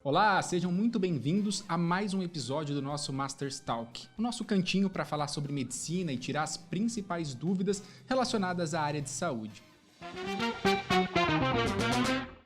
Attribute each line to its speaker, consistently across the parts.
Speaker 1: Olá, sejam muito bem-vindos a mais um episódio do nosso Masters Talk, o nosso cantinho para falar sobre medicina e tirar as principais dúvidas relacionadas à área de saúde.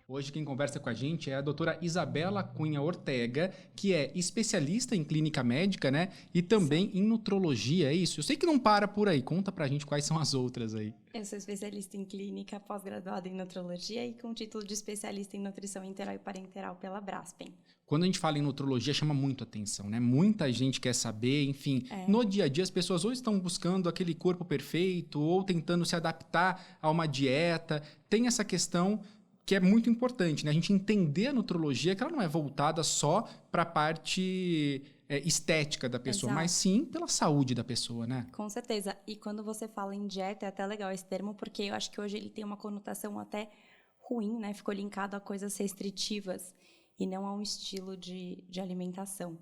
Speaker 1: Hoje quem conversa com a gente é a doutora Isabela Cunha Ortega, que é especialista em clínica médica, né? E também em nutrologia, é isso? Eu sei que não para por aí, conta pra gente quais são as outras aí.
Speaker 2: Eu sou especialista em clínica, pós-graduada em nutrologia e com título de especialista em nutrição enteral e parenteral pela Braskem.
Speaker 1: Quando a gente fala em nutrologia, chama muito atenção, né? Muita gente quer saber, enfim. No dia a dia, as pessoas ou estão buscando aquele corpo perfeito ou tentando se adaptar a uma dieta. Tem essa questão que é muito importante, né? A gente entender a nutrologia, que ela não é voltada só para a parte estética da pessoa,
Speaker 2: Exato.
Speaker 1: mas sim pela saúde da pessoa, né?
Speaker 2: Com certeza. E quando você fala em dieta, é até legal esse termo, porque eu acho que hoje ele tem uma conotação até ruim, né? Ficou linkado a coisas restritivas e não a um estilo de alimentação.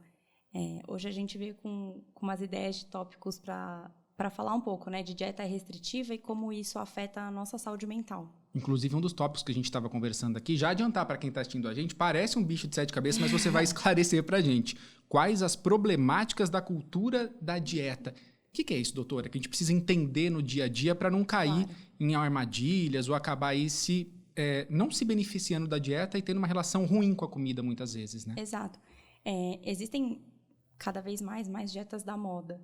Speaker 2: Hoje a gente veio com umas ideias de tópicos para falar um pouco, né, de dieta restritiva e como isso afeta a nossa saúde mental.
Speaker 1: Inclusive, um dos tópicos que a gente estava conversando aqui, já adiantar para quem está assistindo a gente, parece um bicho de sete cabeças, mas você vai esclarecer para a gente. Quais as problemáticas da cultura da dieta? O que é isso, doutora? Que a gente precisa entender no dia a dia para não cair em armadilhas ou acabar aí não se beneficiando da dieta e tendo uma relação ruim com a comida muitas vezes, né?
Speaker 2: Exato. Existem cada vez mais dietas da moda.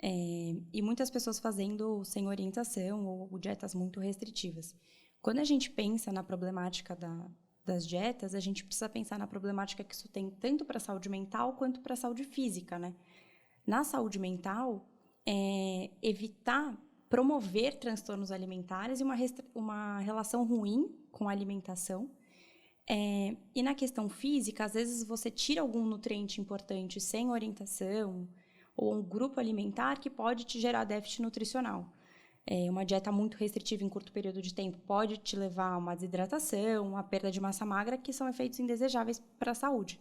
Speaker 2: E muitas pessoas fazendo sem orientação ou dietas muito restritivas. Quando a gente pensa na problemática das dietas, a gente precisa pensar na problemática que isso tem tanto para a saúde mental quanto para a saúde física, né? Na saúde mental, evitar promover transtornos alimentares e uma relação ruim com a alimentação. E na questão física, às vezes você tira algum nutriente importante sem orientação ou um grupo alimentar que pode te gerar déficit nutricional. Uma dieta muito restritiva em curto período de tempo pode te levar a uma desidratação, a perda de massa magra, que são efeitos indesejáveis para a saúde.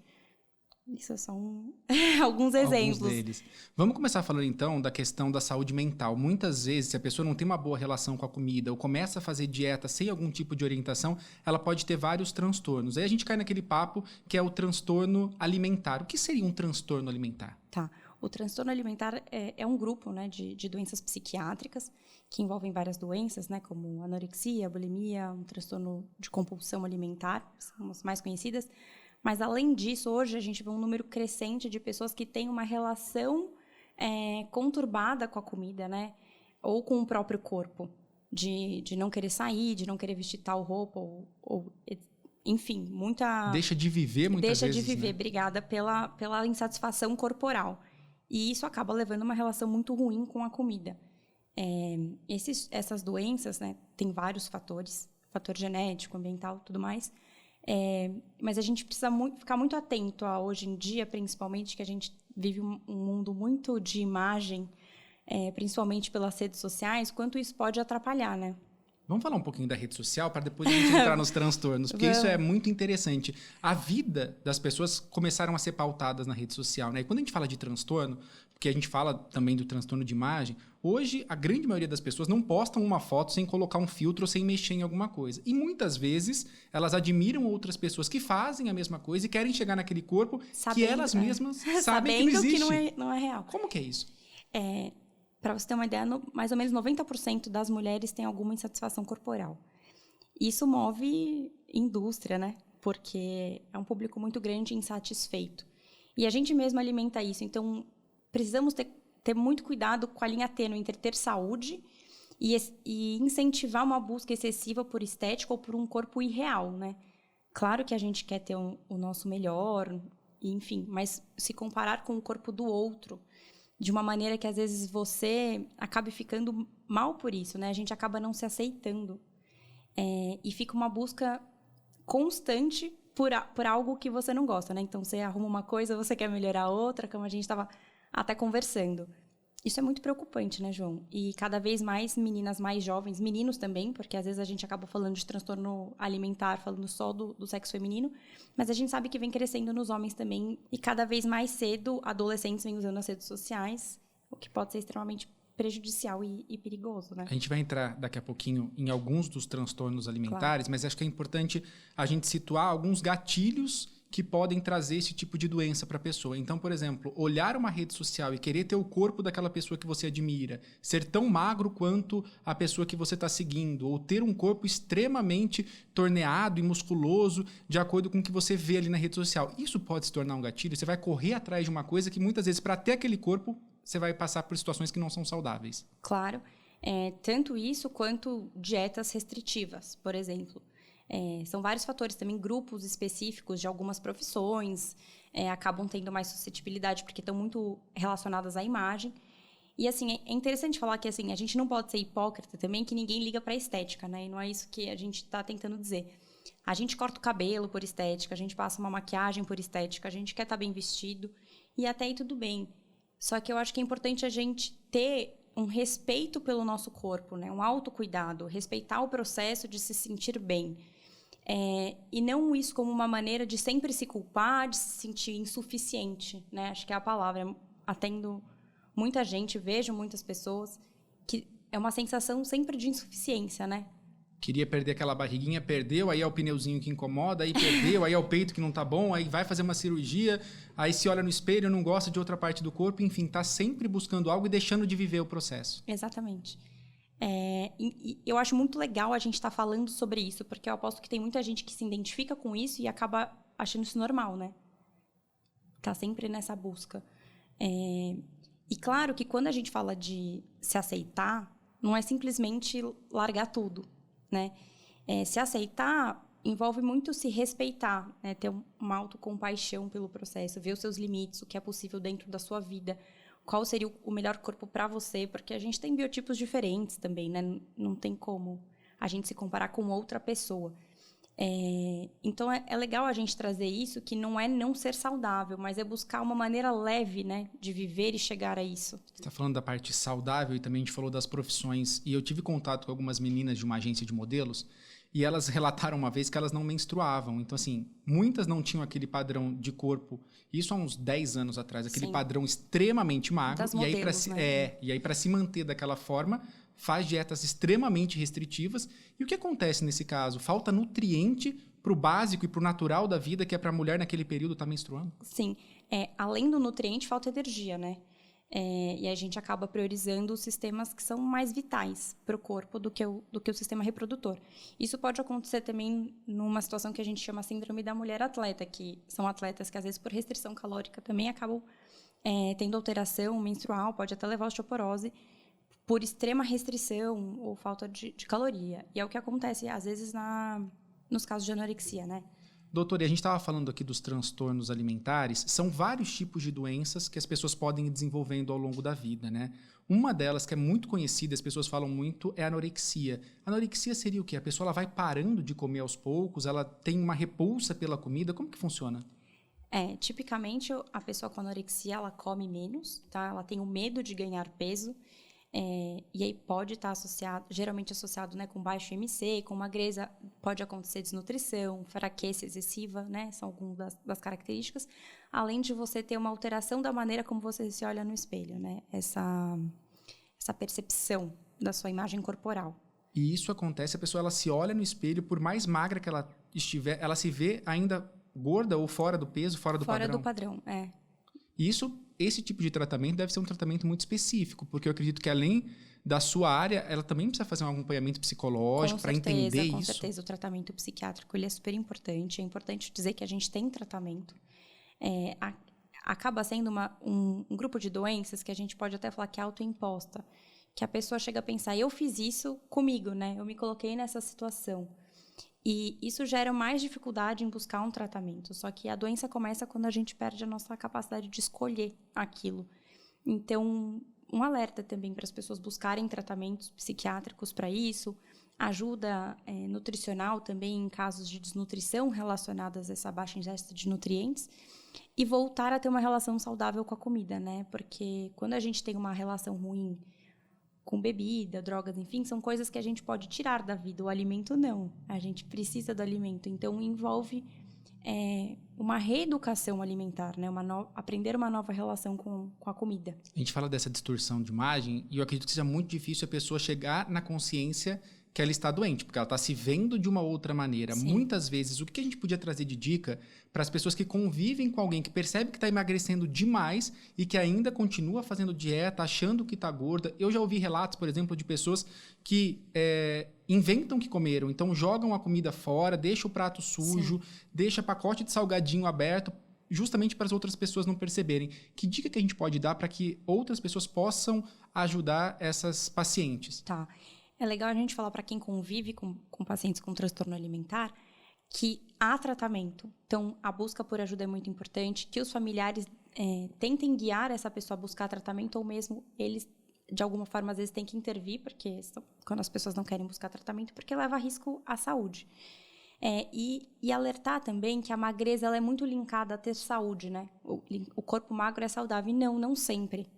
Speaker 2: Isso são alguns exemplos.
Speaker 1: Alguns deles. Vamos começar falando então da questão da saúde mental. Muitas vezes, se a pessoa não tem uma boa relação com a comida ou começa a fazer dieta sem algum tipo de orientação, ela pode ter vários transtornos. Aí a gente cai naquele papo que é o transtorno alimentar. O que seria um transtorno alimentar?
Speaker 2: Tá. O transtorno alimentar é um grupo, né, de doenças psiquiátricas que envolvem várias doenças, né, como anorexia, bulimia, um transtorno de compulsão alimentar, são as mais conhecidas. Mas, além disso, hoje a gente vê um número crescente de pessoas que têm uma relação conturbada com a comida, né, ou com o próprio corpo, de não querer sair, de não querer vestir tal roupa, enfim, muita...
Speaker 1: Deixa de viver muitas vezes,
Speaker 2: Deixa de viver,
Speaker 1: né?
Speaker 2: Obrigada pela insatisfação corporal. E isso acaba levando uma relação muito ruim com a comida. Essas doenças, né, tem vários fatores, fator genético, ambiental, tudo mais. Mas a gente precisa ficar muito atento a, hoje em dia, principalmente, que a gente vive um mundo muito de imagem, principalmente pelas redes sociais, quanto isso pode atrapalhar, né?
Speaker 1: Vamos falar um pouquinho da rede social para depois a gente entrar nos transtornos, porque isso é muito interessante. A vida das pessoas começaram a ser pautadas na rede social, né? E quando a gente fala de transtorno, porque a gente fala também do transtorno de imagem, hoje a grande maioria das pessoas não postam uma foto sem colocar um filtro ou sem mexer em alguma coisa. E muitas vezes elas admiram outras pessoas que fazem a mesma coisa e querem chegar naquele corpo que elas mesmas sabem que não existe.
Speaker 2: Sabendo que não é real.
Speaker 1: Como que é isso?
Speaker 2: Para você ter uma ideia, mais ou menos 90% das mulheres têm alguma insatisfação corporal. Isso move indústria, né? Porque é um público muito grande e insatisfeito. E a gente mesmo alimenta isso. Então, precisamos ter muito cuidado com a linha tênue entre ter saúde e incentivar uma busca excessiva por estética ou por um corpo irreal, né? Claro que a gente quer ter o nosso melhor, enfim, mas se comparar com o corpo do outro de uma maneira que às vezes você acabe ficando mal por isso, né? A gente acaba não se aceitando. E fica uma busca constante por algo que você não gosta, né? Então, você arruma uma coisa, você quer melhorar a outra, como a gente estava até conversando. Isso é muito preocupante, né, João? E cada vez mais meninas mais jovens, meninos também, porque às vezes a gente acaba falando de transtorno alimentar, falando só do sexo feminino, mas a gente sabe que vem crescendo nos homens também, e cada vez mais cedo, adolescentes vêm usando as redes sociais, o que pode ser extremamente prejudicial e perigoso, né?
Speaker 1: A gente vai entrar daqui a pouquinho em alguns dos transtornos alimentares, claro, mas acho que é importante a gente situar alguns gatilhos que podem trazer esse tipo de doença para a pessoa. Então, por exemplo, olhar uma rede social e querer ter o corpo daquela pessoa que você admira, ser tão magro quanto a pessoa que você está seguindo, ou ter um corpo extremamente torneado e musculoso de acordo com o que você vê ali na rede social. Isso pode se tornar um gatilho. Você vai correr atrás de uma coisa que muitas vezes, para ter aquele corpo, você vai passar por situações que não são saudáveis.
Speaker 2: Claro. Tanto isso quanto dietas restritivas, por exemplo. São vários fatores também, grupos específicos de algumas profissões acabam tendo mais suscetibilidade porque estão muito relacionadas à imagem. E, assim, é interessante falar que, assim, a gente não pode ser hipócrita também, que ninguém liga para a estética, né? E não é isso que a gente está tentando dizer. A gente corta o cabelo por estética, a gente passa uma maquiagem por estética, a gente quer estar bem vestido e até aí tudo bem. Só que eu acho que é importante a gente ter um respeito pelo nosso corpo, né? Um autocuidado, respeitar o processo de se sentir bem. E não isso como uma maneira de sempre se culpar, de se sentir insuficiente, né? Acho que é a palavra. Atendo muita gente, vejo muitas pessoas, que é uma sensação sempre de insuficiência, né?
Speaker 1: Queria perder aquela barriguinha, perdeu, aí é o pneuzinho que incomoda, aí perdeu, aí é o peito que não tá bom, aí vai fazer uma cirurgia, aí se olha no espelho, não gosta de outra parte do corpo, enfim, tá sempre buscando algo e deixando de viver o processo.
Speaker 2: Exatamente. E eu acho muito legal a gente estar falando sobre isso, porque eu aposto que tem muita gente que se identifica com isso e acaba achando isso normal, né? Tá sempre nessa busca. E claro que quando a gente fala de se aceitar, não é simplesmente largar tudo, né? Se aceitar envolve muito se respeitar, né? Ter uma autocompaixão pelo processo, ver os seus limites, o que é possível dentro da sua vida, qual seria o melhor corpo para você, porque a gente tem biotipos diferentes também, né? Não tem como a gente se comparar com outra pessoa. Então, é legal a gente trazer isso, que não é não ser saudável, mas é buscar uma maneira leve, né, de viver e chegar a isso.
Speaker 1: Você está falando da parte saudável e também a gente falou das profissões. E eu tive contato com algumas meninas de uma agência de modelos e elas relataram uma vez que elas não menstruavam. Então, assim, muitas não tinham aquele padrão de corpo, isso há uns 10 anos atrás, aquele padrão extremamente magro.
Speaker 2: Das modelos,
Speaker 1: e aí, para se manter daquela forma, faz dietas extremamente restritivas. E o que acontece nesse caso? Falta nutriente para o básico e para o natural da vida, que é para a mulher naquele período estar menstruando?
Speaker 2: Sim. Além do nutriente, falta energia, né? E a gente acaba priorizando os sistemas que são mais vitais para o corpo do que o sistema reprodutor. Isso pode acontecer também numa situação que a gente chama síndrome da mulher atleta, que são atletas que, às vezes, por restrição calórica, também acabam tendo alteração menstrual, pode até levar a osteoporose, por extrema restrição ou falta de caloria. E é o que acontece, às vezes, nos casos de anorexia, né?
Speaker 1: Doutor, e a gente estava falando aqui dos transtornos alimentares. São vários tipos de doenças que as pessoas podem ir desenvolvendo ao longo da vida, né? Uma delas, que é muito conhecida, as pessoas falam muito, é a anorexia. A anorexia seria o quê? A pessoa ela vai parando de comer aos poucos, ela tem uma repulsa pela comida. Como que funciona?
Speaker 2: Tipicamente, a pessoa com anorexia, ela come menos, tá? Ela tem o medo de ganhar peso. E aí pode estar geralmente associado, né, com baixo IMC, com magreza, pode acontecer desnutrição, fraqueza excessiva, né, são algumas das características, além de você ter uma alteração da maneira como você se olha no espelho, né, essa percepção da sua imagem corporal.
Speaker 1: E isso acontece, a pessoa ela se olha no espelho, por mais magra que ela estiver, ela se vê ainda gorda ou fora do peso, fora do padrão?
Speaker 2: Fora do padrão,
Speaker 1: Esse tipo de tratamento deve ser um tratamento muito específico, porque eu acredito que além da sua área, ela também precisa fazer um acompanhamento psicológico para entender isso.
Speaker 2: Com certeza, o tratamento psiquiátrico ele é super importante. É importante dizer que a gente tem tratamento. Acaba sendo um grupo de doenças que a gente pode até falar que é autoimposta, que a pessoa chega a pensar, eu fiz isso comigo, né? Eu me coloquei nessa situação. E isso gera mais dificuldade em buscar um tratamento. Só que a doença começa quando a gente perde a nossa capacidade de escolher aquilo. Então, um alerta também para as pessoas buscarem tratamentos psiquiátricos para isso, ajuda nutricional também em casos de desnutrição relacionadas a essa baixa ingesta de nutrientes e voltar a ter uma relação saudável com a comida, né? Porque quando a gente tem uma relação ruim com bebida, drogas, enfim, são coisas que a gente pode tirar da vida. O alimento não. A gente precisa do alimento. Então, envolve uma reeducação alimentar, né? Aprender uma nova relação com a comida.
Speaker 1: A gente fala dessa distorção de imagem e eu acredito que seja muito difícil a pessoa chegar na consciência que ela está doente, porque ela está se vendo de uma outra maneira.
Speaker 2: Sim.
Speaker 1: Muitas vezes, o que a gente podia trazer de dica para as pessoas que convivem com alguém que percebe que está emagrecendo demais e que ainda continua fazendo dieta, achando que está gorda? Eu já ouvi relatos, por exemplo, de pessoas que inventam que comeram, então jogam a comida fora, deixam o prato sujo, deixa pacote de salgadinho aberto, justamente para as outras pessoas não perceberem. Que dica que a gente pode dar para que outras pessoas possam ajudar essas pacientes?
Speaker 2: Tá. É legal a gente falar para quem convive com pacientes com transtorno alimentar que há tratamento. Então, a busca por ajuda é muito importante, que os familiares tentem guiar essa pessoa a buscar tratamento, ou mesmo eles, de alguma forma, às vezes têm que intervir, porque quando as pessoas não querem buscar tratamento, porque leva a risco à saúde. E alertar também que a magreza ela é muito linkada a ter saúde, né? O corpo magro é saudável, e não sempre.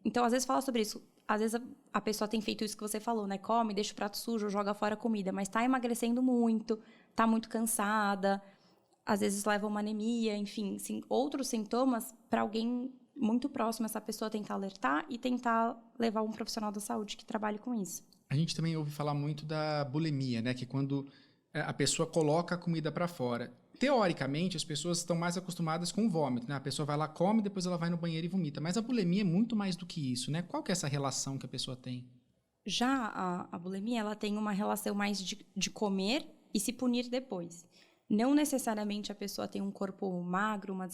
Speaker 2: Então, às vezes, fala sobre isso. Às vezes a pessoa tem feito isso que você falou, né? Come, deixa o prato sujo, joga fora a comida, mas está emagrecendo muito, está muito cansada, às vezes leva uma anemia, enfim, outros sintomas para alguém muito próximo, essa pessoa tentar alertar e tentar levar um profissional da saúde que trabalhe com isso.
Speaker 1: A gente também ouve falar muito da bulimia, né? Que quando a pessoa coloca a comida para fora. Teoricamente, as pessoas estão mais acostumadas com o vômito, né? A pessoa vai lá, come, depois ela vai no banheiro e vomita. Mas a bulimia é muito mais do que isso, né? Qual que é essa relação que a pessoa tem?
Speaker 2: Já a bulimia, ela tem uma relação mais de comer e se punir depois. Não necessariamente a pessoa tem um corpo magro, uma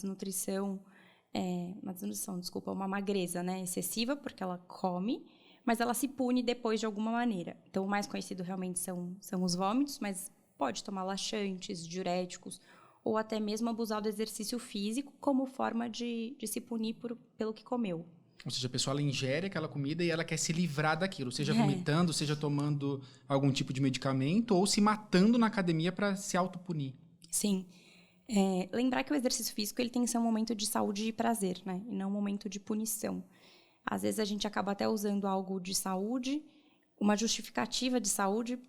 Speaker 2: magreza, né? Excessiva, porque ela come, mas ela se pune depois de alguma maneira. Então, o mais conhecido realmente são os vômitos, mas pode tomar laxantes, diuréticos, ou até mesmo abusar do exercício físico como forma de se punir pelo que comeu.
Speaker 1: Ou seja, a pessoa ela ingere aquela comida e ela quer se livrar daquilo, seja vomitando, seja tomando algum tipo de medicamento ou se matando na academia para se autopunir.
Speaker 2: Sim. Lembrar que o exercício físico ele tem que ser um momento de saúde e prazer, né? E não um momento de punição. Às vezes a gente acaba até usando algo de saúde, uma justificativa de saúde,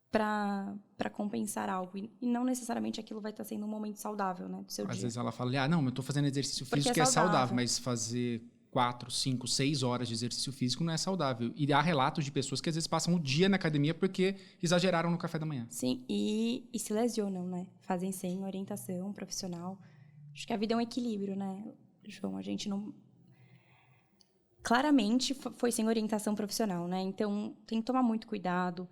Speaker 2: para compensar algo. E não necessariamente aquilo vai estar sendo um momento saudável, né, do seu dia.
Speaker 1: Às vezes ela fala, não, eu estou fazendo exercício físico que é saudável, mas fazer 4, 5, 6 horas de exercício físico não é saudável. E há relatos de pessoas que às vezes passam o dia na academia porque exageraram no café da manhã.
Speaker 2: Sim, e se lesionam, né? Fazem sem orientação profissional. Acho que a vida é um equilíbrio, né, João? A gente não... Claramente foi sem orientação profissional, né? Então, tem que tomar muito cuidado.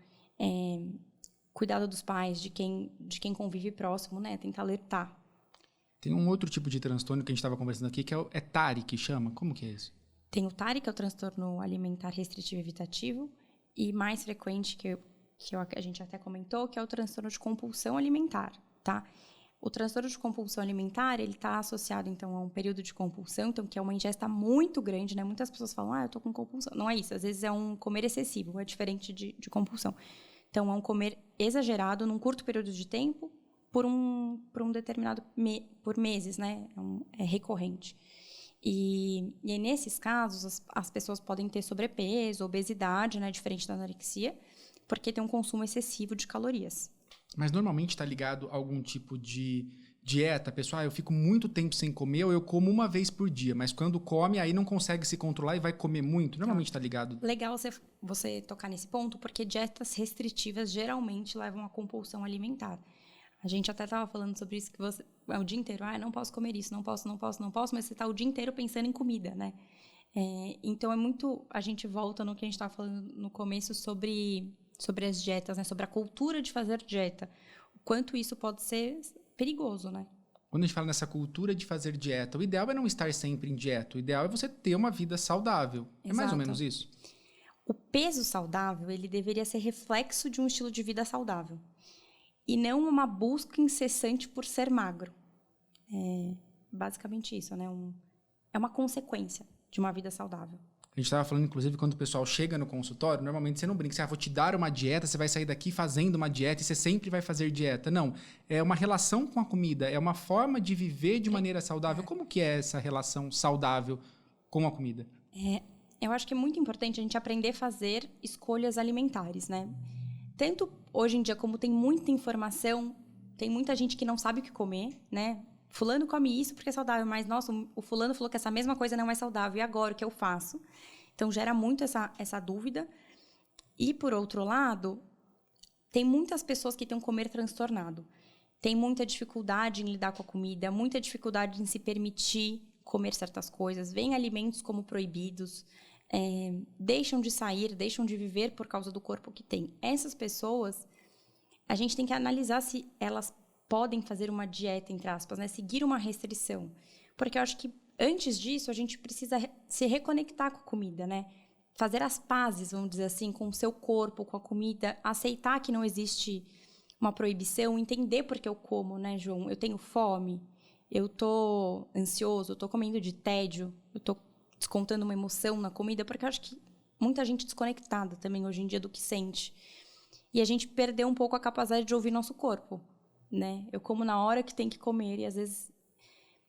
Speaker 2: Cuidado dos pais, de quem convive próximo, né? Tentar alertar.
Speaker 1: Tem um outro tipo de transtorno que a gente estava conversando aqui, que é TARI, que chama. Como que é isso?
Speaker 2: Tem o TARI, que é o transtorno alimentar restritivo evitativo, e mais frequente, que a gente até comentou, que é o transtorno de compulsão alimentar, tá? O transtorno de compulsão alimentar, ele está associado, então, a um período de compulsão, então, que é uma ingesta muito grande, né? Muitas pessoas falam, eu tô com compulsão. Não é isso, às vezes é um comer excessivo, é diferente de compulsão. Então, é um comer exagerado num curto período de tempo, por um determinado... por meses, né? É recorrente. E aí, nesses casos, as pessoas podem ter sobrepeso, obesidade, né? Diferente da anorexia, porque tem um consumo excessivo de calorias.
Speaker 1: Mas normalmente está ligado a algum tipo de dieta? Pessoal, eu fico muito tempo sem comer ou eu como uma vez por dia, mas quando come, aí não consegue se controlar e vai comer muito? Normalmente está ligado.
Speaker 2: Legal você tocar nesse ponto, porque dietas restritivas geralmente levam à compulsão alimentar. A gente até estava falando sobre isso, que você o dia inteiro, não posso comer isso, não posso, mas você está o dia inteiro pensando em comida, né? Então, é muito... A gente volta no que a gente estava falando no começo sobre as dietas, né? Sobre a cultura de fazer dieta. O quanto isso pode ser perigoso, né?
Speaker 1: Quando a gente fala nessa cultura de fazer dieta, o ideal é não estar sempre em dieta. O ideal é você ter uma vida saudável.
Speaker 2: Exato.
Speaker 1: É mais ou menos isso?
Speaker 2: O peso saudável, ele deveria ser reflexo de um estilo de vida saudável. E não uma busca incessante por ser magro. É basicamente isso, né? É uma consequência de uma vida saudável.
Speaker 1: A gente estava falando, inclusive, quando o pessoal chega no consultório, normalmente você não brinca, vou te dar uma dieta, você vai sair daqui fazendo uma dieta e você sempre vai fazer dieta. Não, é uma relação com a comida, é uma forma de viver de maneira saudável. Como que é essa relação saudável com a comida?
Speaker 2: Eu acho que é muito importante a gente aprender a fazer escolhas alimentares, né? Tanto hoje em dia, como tem muita informação, tem muita gente que não sabe o que comer, né? Fulano come isso porque é saudável, mas, nossa, o fulano falou que essa mesma coisa não é saudável, e agora o que eu faço? Então, gera muito essa dúvida. E, por outro lado, tem muitas pessoas que têm um comer transtornado. Tem muita dificuldade em lidar com a comida, muita dificuldade em se permitir comer certas coisas, veem alimentos como proibidos, deixam de sair, deixam de viver por causa do corpo que tem. Essas pessoas, a gente tem que analisar se elas podem fazer uma dieta, entre aspas, né? Seguir uma restrição. Porque eu acho que, antes disso, a gente precisa se reconectar com a comida, né? Fazer as pazes, vamos dizer assim, com o seu corpo, com a comida, aceitar que não existe uma proibição, entender por que eu como, né, João? Eu tenho fome, eu tô ansioso, eu tô comendo de tédio, eu tô descontando uma emoção na comida, porque eu acho que muita gente desconectada também hoje em dia do que sente. E a gente perdeu um pouco a capacidade de ouvir nosso corpo, né? Eu como na hora que tem que comer e às vezes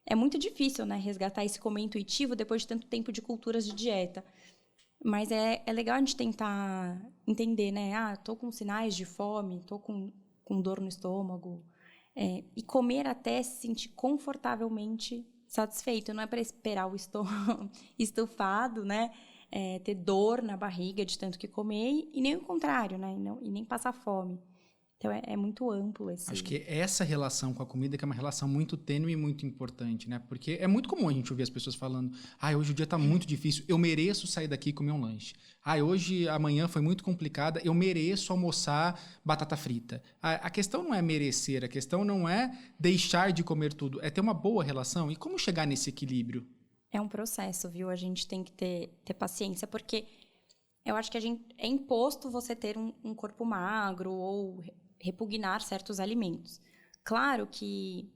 Speaker 2: é muito difícil, né, resgatar esse comer intuitivo depois de tanto tempo de culturas de dieta. Mas é legal a gente tentar entender, né? Ah, tô com sinais de fome, tô com dor no estômago. E comer até se sentir confortavelmente satisfeito. Não é para esperar o estômago estufado, né? Ter dor na barriga de tanto que comer. E nem o contrário, né? E nem passar fome. Então, é muito amplo esse...
Speaker 1: Acho que essa relação com a comida que é uma relação muito tênue e muito importante, né? Porque é muito comum a gente ouvir as pessoas falando hoje o dia tá muito difícil, eu mereço sair daqui e comer um lanche. Hoje, amanhã foi muito complicada, eu mereço almoçar batata frita. A questão não é merecer, a questão não é deixar de comer tudo, é ter uma boa relação. E como chegar nesse equilíbrio?
Speaker 2: É um processo, viu? A gente tem que ter paciência, porque eu acho que é imposto você ter um corpo magro ou repugnar certos alimentos. Claro que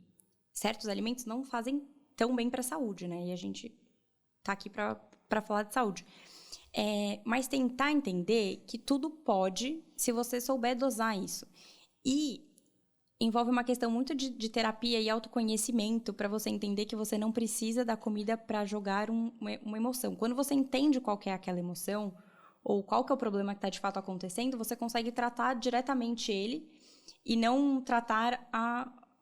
Speaker 2: certos alimentos não fazem tão bem para a saúde, né? E a gente tá aqui para falar de saúde. Mas tentar entender que tudo pode, se você souber dosar isso. E envolve uma questão muito de terapia e autoconhecimento para você entender que você não precisa da comida para jogar uma emoção. Quando você entende qual que é aquela emoção, ou qual que é o problema que está de fato acontecendo, você consegue tratar diretamente ele e não tratar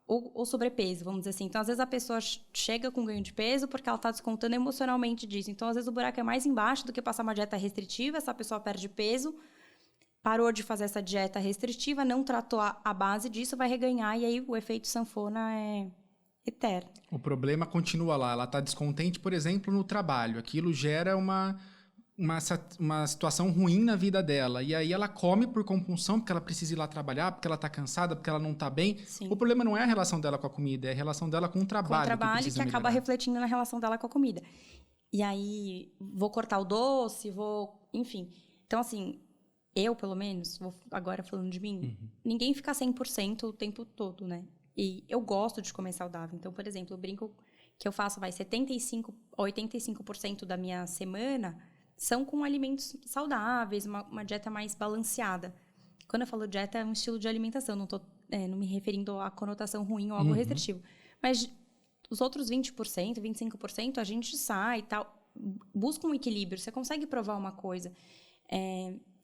Speaker 2: o sobrepeso, vamos dizer assim. Então, às vezes, a pessoa chega com ganho de peso porque ela está descontando emocionalmente disso. Então, às vezes, o buraco é mais embaixo do que passar uma dieta restritiva, essa pessoa perde peso, parou de fazer essa dieta restritiva, não tratou a base disso, vai reganhar, e aí o efeito sanfona é eterno.
Speaker 1: O problema continua lá, ela está descontente, por exemplo, no trabalho. Aquilo gera uma situação ruim na vida dela. E aí ela come por compulsão, porque ela precisa ir lá trabalhar, porque ela está cansada, porque ela não está bem.
Speaker 2: Sim.
Speaker 1: O problema não é a relação dela com a comida, é a relação dela com o trabalho.
Speaker 2: Com o trabalho que acaba refletindo na relação dela com a comida. E aí, vou cortar o doce, enfim. Então, assim, eu, pelo menos, agora falando de mim, ninguém fica 100% o tempo todo, né? E eu gosto de comer saudável. Então, por exemplo, eu brinco que eu faço, 75% a 85% da minha semana são com alimentos saudáveis, uma dieta mais balanceada. Quando eu falo dieta, é um estilo de alimentação, não estou não me referindo à conotação ruim ou algo restritivo. Mas os outros 20%, 25%, a gente sai e tal, busca um equilíbrio, você consegue provar uma coisa.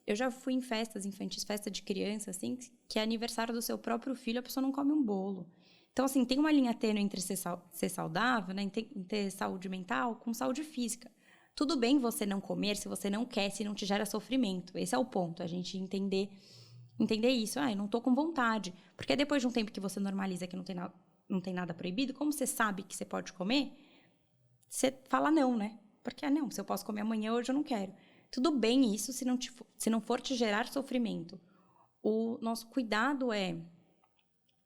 Speaker 2: Eu já fui em festas infantis, festa de criança, assim, que é aniversário do seu próprio filho, a pessoa não come um bolo. Então, assim, tem uma linha tênue entre ser saudável, né, em ter saúde mental com saúde física. Tudo bem você não comer se você não quer, se não te gera sofrimento. Esse é o ponto, a gente entender isso. Eu não tô com vontade. Porque depois de um tempo que você normaliza que não tem nada proibido, como você sabe que você pode comer, você fala não, né? Porque, não, se eu posso comer amanhã, hoje eu não quero. Tudo bem isso se não for te gerar sofrimento. O nosso cuidado é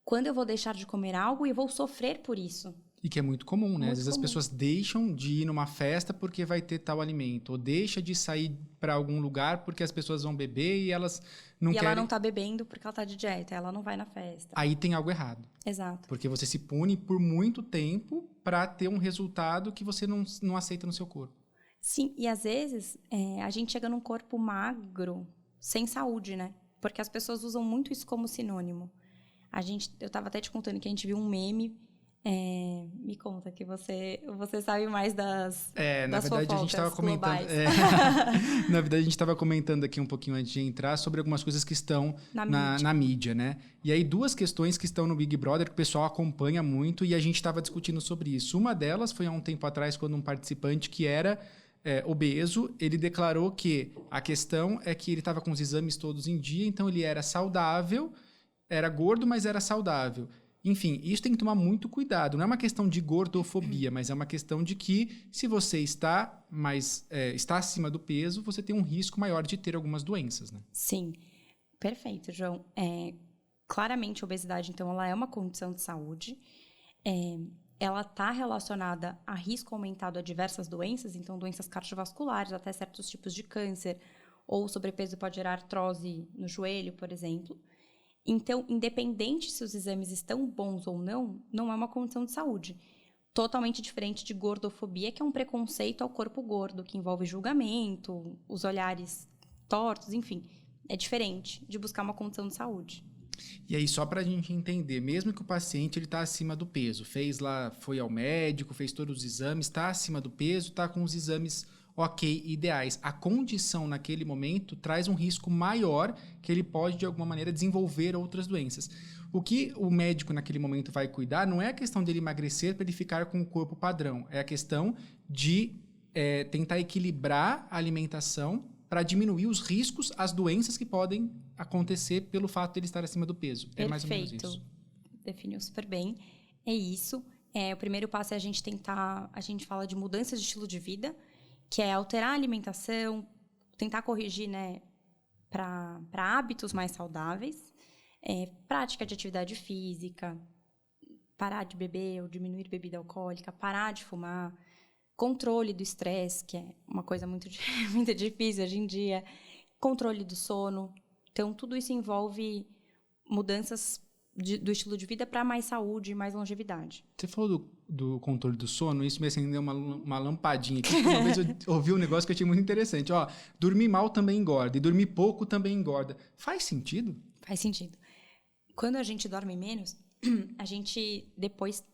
Speaker 2: quando eu vou deixar de comer algo e vou sofrer por isso.
Speaker 1: E que é muito comum, né? Às vezes as pessoas deixam de ir numa festa porque vai ter tal alimento. Ou deixa de sair para algum lugar porque as pessoas vão beber e elas não querem...
Speaker 2: E ela não tá bebendo porque ela tá de dieta, ela não vai na festa.
Speaker 1: Aí tem algo errado.
Speaker 2: Exato.
Speaker 1: Porque você se pune por muito tempo para ter um resultado que você não aceita no seu corpo.
Speaker 2: Sim, e às vezes a gente chega num corpo magro, sem saúde, né? Porque as pessoas usam muito isso como sinônimo. Eu tava até te contando que a gente viu um meme... me conta que você sabe mais das
Speaker 1: na verdade a gente estava comentando na verdade a gente estava comentando aqui um pouquinho antes de entrar sobre algumas coisas que estão na mídia, né? E aí 2 questões que estão no Big Brother que o pessoal acompanha muito e a gente estava discutindo sobre isso. Uma delas foi há um tempo atrás quando um participante que era obeso, ele declarou que a questão é que ele estava com os exames todos em dia, então ele era saudável, era gordo, mas era saudável. Enfim, isso tem que tomar muito cuidado. Não é uma questão de gordofobia, mas é uma questão de que se você está acima do peso, você tem um risco maior de ter algumas doenças, né?
Speaker 2: Sim, perfeito, João. Claramente, a obesidade, então, ela é uma condição de saúde. Ela está relacionada a risco aumentado a diversas doenças, então doenças cardiovasculares, até certos tipos de câncer, ou sobrepeso pode gerar artrose no joelho, por exemplo. Então, independente se os exames estão bons ou não, não é uma condição de saúde. Totalmente diferente de gordofobia, que é um preconceito ao corpo gordo, que envolve julgamento, os olhares tortos, enfim. É diferente de buscar uma condição de saúde.
Speaker 1: E aí, só para a gente entender, mesmo que o paciente está acima do peso, foi ao médico, fez todos os exames, está acima do peso, está com os exames ideais. A condição naquele momento traz um risco maior que ele pode, de alguma maneira, desenvolver outras doenças. O que o médico naquele momento vai cuidar não é a questão dele emagrecer para ele ficar com o corpo padrão, é a questão de tentar equilibrar a alimentação para diminuir os riscos, as doenças que podem acontecer pelo fato de ele estar acima do peso.
Speaker 2: Perfeito.
Speaker 1: É mais ou menos isso.
Speaker 2: Definiu super bem. É isso. O primeiro passo é a gente fala de mudanças de estilo de vida, que é alterar a alimentação, tentar corrigir, né, para hábitos mais saudáveis, prática de atividade física, parar de beber ou diminuir bebida alcoólica, parar de fumar, controle do estresse, que é uma coisa muito, muito difícil hoje em dia, controle do sono. Então, tudo isso envolve mudanças do estilo de vida para mais saúde e mais longevidade.
Speaker 1: Você falou do controle do sono, isso me acendeu uma lampadinha aqui. Uma vez eu ouvi um negócio que eu achei muito interessante. Dormir mal também engorda e dormir pouco também engorda. Faz sentido?
Speaker 2: Faz sentido. Quando a gente dorme menos, a gente depois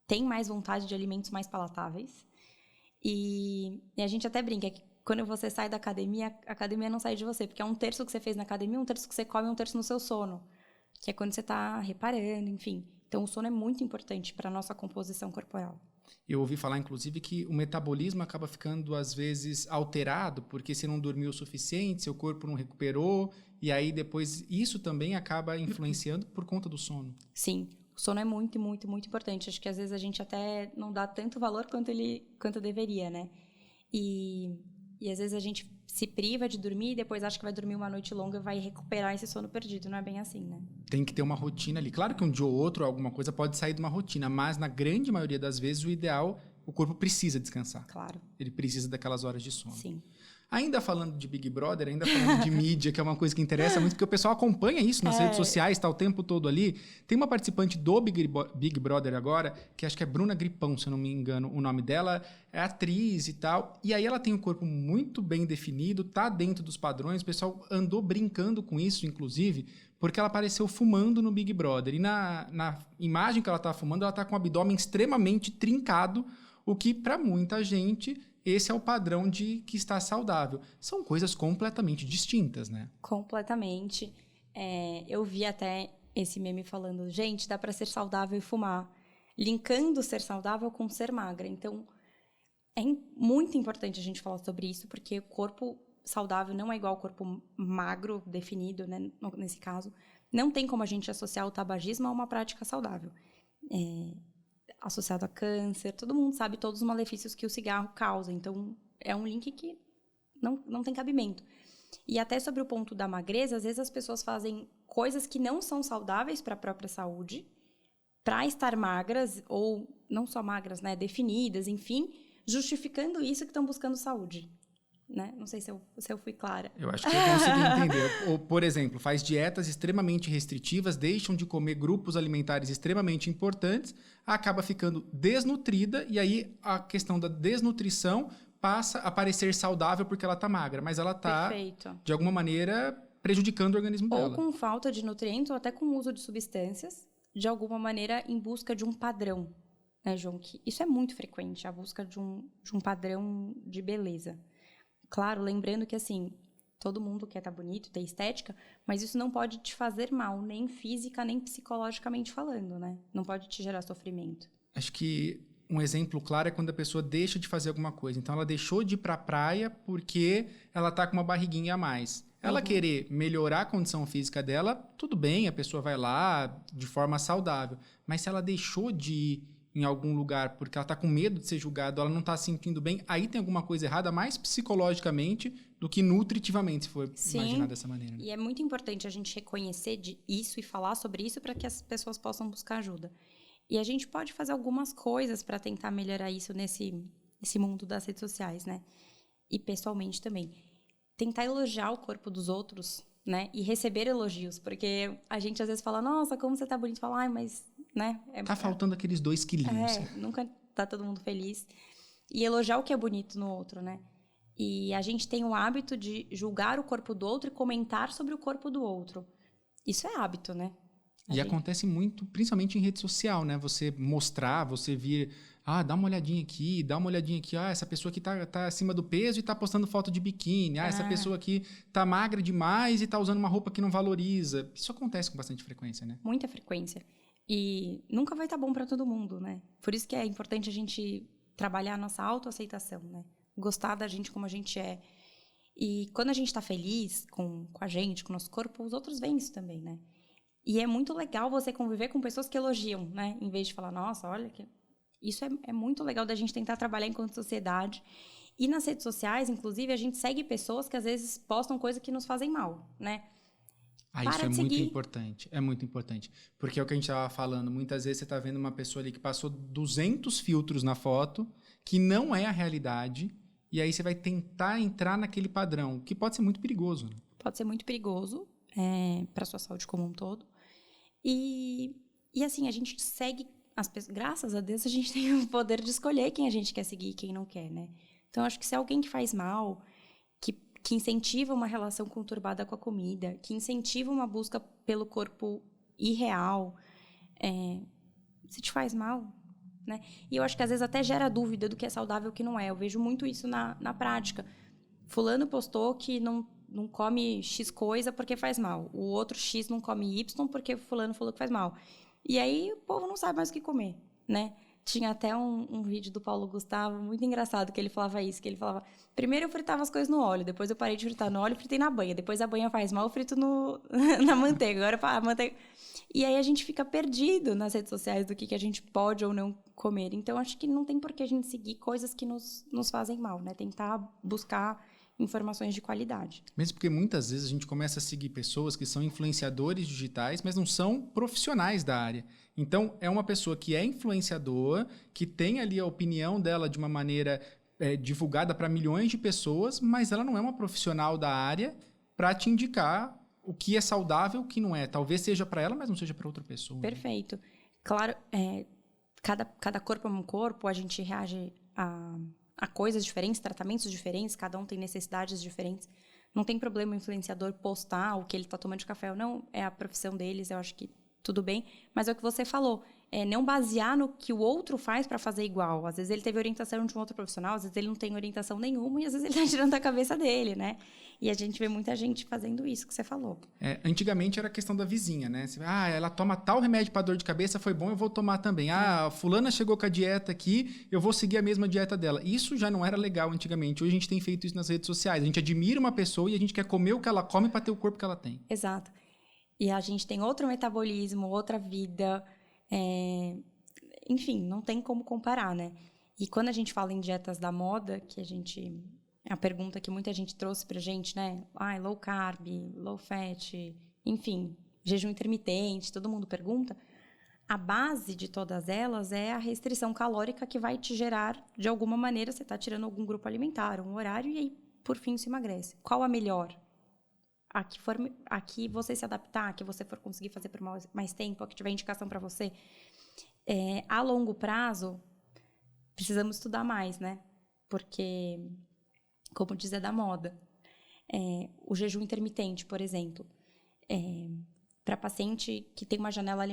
Speaker 2: tem mais vontade de alimentos mais palatáveis. E a gente até brinca que quando você sai da academia, a academia não sai de você, porque é 1/3 que você fez na academia, 1/3 que você come, 1/3 no seu sono, que é quando você está reparando, enfim. Então, o sono é muito importante para a nossa composição corporal.
Speaker 1: Eu ouvi falar, inclusive, que o metabolismo acaba ficando, às vezes, alterado, porque você não dormiu o suficiente, seu corpo não recuperou, e aí depois isso também acaba influenciando por conta do sono.
Speaker 2: Sim, o sono é muito, muito, muito importante. Acho que, às vezes, a gente até não dá tanto valor quanto deveria, né? E às vezes, a gente se priva de dormir e depois acha que vai dormir uma noite longa e vai recuperar esse sono perdido. Não é bem assim, né?
Speaker 1: Tem que ter uma rotina ali. Claro que um dia ou outro alguma coisa pode sair de uma rotina, mas na grande maioria das vezes o ideal, o corpo precisa descansar.
Speaker 2: Claro.
Speaker 1: Ele precisa daquelas horas de sono.
Speaker 2: Sim.
Speaker 1: Ainda falando de Big Brother, ainda falando de mídia, que é uma coisa que interessa muito, porque o pessoal acompanha isso nas redes sociais, está o tempo todo ali. Tem uma participante do Big Brother agora, que acho que é Bruna Gripão, se eu não me engano, o nome dela, é atriz e tal. E aí ela tem um corpo muito bem definido, tá dentro dos padrões, o pessoal andou brincando com isso, inclusive, porque ela apareceu fumando no Big Brother. E na imagem que ela tá fumando, ela tá com o abdômen extremamente trincado, o que para muita gente... Esse é o padrão de que está saudável. São coisas completamente distintas, né?
Speaker 2: Completamente. Eu vi até esse meme falando, gente, dá para ser saudável e fumar. Linkando ser saudável com ser magra. Então, é muito importante a gente falar sobre isso, porque o corpo saudável não é igual ao corpo magro, definido, né? Nesse caso. Não tem como a gente associar o tabagismo a uma prática saudável. Associado a câncer, todo mundo sabe todos os malefícios que o cigarro causa, então é um link que não tem cabimento. E até sobre o ponto da magreza, às vezes as pessoas fazem coisas que não são saudáveis para a própria saúde, para estar magras, ou não só magras, né, definidas, enfim, justificando isso que estão buscando saúde. Né? Não sei se eu fui clara.
Speaker 1: Eu acho que eu consegui entender. Ou, por exemplo, faz dietas extremamente restritivas, deixam de comer grupos alimentares extremamente importantes, acaba ficando desnutrida, e aí a questão da desnutrição passa a parecer saudável porque ela está magra, mas ela está, de alguma maneira, prejudicando o organismo dela.
Speaker 2: Ou com falta de nutrientes, ou até com uso de substâncias, de alguma maneira em busca de um padrão. Né, João? Que isso é muito frequente, a busca de um padrão de beleza. Claro, lembrando que, assim, todo mundo quer estar bonito, ter estética, mas isso não pode te fazer mal, nem física, nem psicologicamente falando, né? Não pode te gerar sofrimento.
Speaker 1: Acho que um exemplo claro é quando a pessoa deixa de fazer alguma coisa. Então, ela deixou de ir para a praia porque ela está com uma barriguinha a mais. Ela querer melhorar a condição física dela, tudo bem, a pessoa vai lá de forma saudável. Mas se ela deixou de ir em algum lugar porque ela está com medo de ser julgada, ela não está se sentindo bem, aí tem alguma coisa errada, mais psicologicamente do que nutritivamente, se for imaginar dessa maneira.
Speaker 2: E é muito importante a gente reconhecer isso e falar sobre isso para que as pessoas possam buscar ajuda. E a gente pode fazer algumas coisas para tentar melhorar isso nesse mundo das redes sociais, né? E pessoalmente também. Tentar elogiar o corpo dos outros, né? E receber elogios. Porque a gente às vezes fala, nossa, como você tá bonito. Fala, ai, mas, né?
Speaker 1: Tá faltando aqueles 2 quilinhos.
Speaker 2: Nunca tá todo mundo feliz. E elogiar o que é bonito no outro, né? E a gente tem o hábito de julgar o corpo do outro e comentar sobre o corpo do outro. Isso é hábito, né?
Speaker 1: E acontece muito, principalmente em rede social, né? Você mostrar, você vir... dá uma olhadinha aqui, essa pessoa aqui tá acima do peso e tá postando foto de biquíni. Essa pessoa aqui tá magra demais e tá usando uma roupa que não valoriza. Isso acontece com bastante frequência, né?
Speaker 2: Muita frequência. E nunca vai estar bom para todo mundo, né? Por isso que é importante a gente trabalhar a nossa autoaceitação, né? Gostar da gente como a gente é. E quando a gente tá feliz com a gente, com o nosso corpo, os outros veem isso também, né? E é muito legal você conviver com pessoas que elogiam, né? Em vez de falar, nossa, olha que... Isso é muito legal da gente tentar trabalhar enquanto sociedade. E nas redes sociais, inclusive, a gente segue pessoas que às vezes postam coisas que nos fazem mal, né?
Speaker 1: Isso é muito importante. É muito importante. Porque é o que a gente estava falando. Muitas vezes você está vendo uma pessoa ali que passou 200 filtros na foto, que não é a realidade, e aí você vai tentar entrar naquele padrão, que pode ser muito perigoso. Né?
Speaker 2: Pode ser muito perigoso para a sua saúde como um todo. E assim, a gente segue as pessoas. Graças a Deus, a gente tem o poder de escolher quem a gente quer seguir e quem não quer, né? Então, acho que se é alguém que faz mal, que incentiva uma relação conturbada com a comida, que incentiva uma busca pelo corpo irreal, se te faz mal, né? E eu acho que às vezes até gera dúvida do que é saudável e o que não é. Eu vejo muito isso na prática. Fulano postou que não come X coisa porque faz mal. O outro X não come Y porque fulano falou que faz mal. E aí o povo não sabe mais o que comer, né? Tinha até um vídeo do Paulo Gustavo, muito engraçado, que ele falava isso, que ele falava, primeiro eu fritava as coisas no óleo, depois eu parei de fritar no óleo e fritei na banha, depois a banha faz mal, eu frito na manteiga, agora a manteiga... E aí a gente fica perdido nas redes sociais do que a gente pode ou não comer. Então, acho que não tem por que a gente seguir coisas que nos fazem mal, né? Tentar buscar informações de qualidade.
Speaker 1: Mesmo porque muitas vezes a gente começa a seguir pessoas que são influenciadores digitais, mas não são profissionais da área. Então, é uma pessoa que é influenciadora, que tem ali a opinião dela de uma maneira divulgada para milhões de pessoas, mas ela não é uma profissional da área para te indicar o que é saudável e o que não é. Talvez seja para ela, mas não seja para outra pessoa.
Speaker 2: Perfeito. Né? Claro, cada corpo é um corpo, a gente reage a coisas diferentes, tratamentos diferentes, cada um tem necessidades diferentes. Não tem problema o influenciador postar o que ele está tomando de café ou não, é a profissão deles, eu acho que tudo bem. Mas é o que você falou, não basear no que o outro faz para fazer igual. Às vezes ele teve orientação de um outro profissional, às vezes ele não tem orientação nenhuma e às vezes ele está tirando da cabeça dele, né? E a gente vê muita gente fazendo isso que você falou.
Speaker 1: Antigamente era a questão da vizinha, né? Ela toma tal remédio para dor de cabeça, foi bom, eu vou tomar também. Fulana chegou com a dieta aqui, eu vou seguir a mesma dieta dela. Isso já não era legal antigamente. Hoje a gente tem feito isso nas redes sociais. A gente admira uma pessoa e a gente quer comer o que ela come para ter o corpo que ela tem.
Speaker 2: Exato. E a gente tem outro metabolismo, outra vida. Enfim, não tem como comparar, né? E quando a gente fala em dietas da moda, que a pergunta que muita gente trouxe pra gente, né? Low carb, low fat, enfim, jejum intermitente, todo mundo pergunta. A base de todas elas é a restrição calórica que vai te gerar, de alguma maneira, você está tirando algum grupo alimentar, um horário, e aí, por fim, se emagrece. Qual a melhor? A que você se adaptar, a que você for conseguir fazer por mais tempo, a que tiver indicação para você. A longo prazo, precisamos estudar mais, né? Porque, como diz, é da moda. O jejum intermitente, por exemplo. Para paciente que tem uma janela